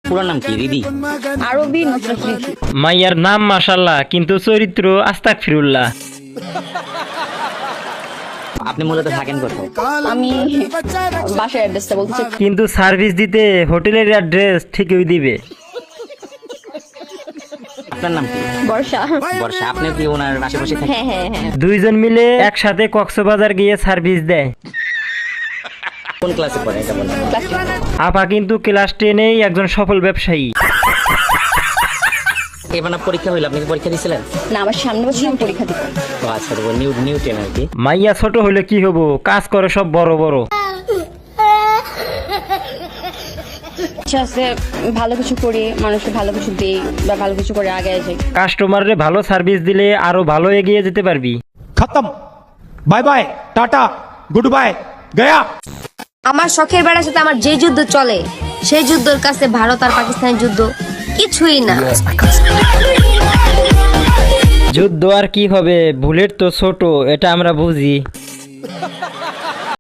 পুরো নাম কি? রিদি। আরবি নুসরাত রিদি। মাইয়ার নাম মাশাআল্লাহ, কিন্তু চরিত্র আস্তাগফিরুল্লাহ। আপনি মূলত থাকেন কোথায়? আমি বাসার অ্যাড্রেসটা বলতে চাই। কিন্তু সার্ভিস দিতে হোটেলের অ্যাড্রেস ঠিকই দিবে। আপনার নাম কি? বর্ষা। বর্ষা। আপনি কি ওনার আশেপাশে থাকেন? হ্যাঁ হ্যাঁ হ্যাঁ। দুইজন মিলে একসাথে কক্সবাজার গিয়ে সার্ভিস দেয়। কোন ক্লাসে পড়ে এটা বলেন? Class two. আপা কিন্তু ক্লাস 10-এই একজন সফল ব্যবসায়ী। এবার না পরীক্ষা হইলো, আপনি কি পরীক্ষা দিয়েছিলেন? না, আমার সামনে বছর আমি পরীক্ষা দিব। ও আচ্ছা, তো নিউ টেন আর কি। মাইয়া ছোট হলে কি হবো, কাজ করে সব বড় বড়। আচ্ছা আছে, ভালো কিছু করি, মানুষকে ভালো কিছু দেই বা ভালো কিছু করে আগে যাই। কাস্টমাররে ভালো সার্ভিস দিলে আরো ভালো এগিয়ে যেতে পারবি। खत्म bye bye tata goodbye गया। আমার শখের বেড়ার সাথে আমার যে যুদ্ধ চলে সেই যুদ্ধের কাছে ভারত আর পাকিস্তানের যুদ্ধ কিছুই না। যুদ্ধ আর কি হবে, বুলেট তো ছোট, এটা আমরা বুঝি।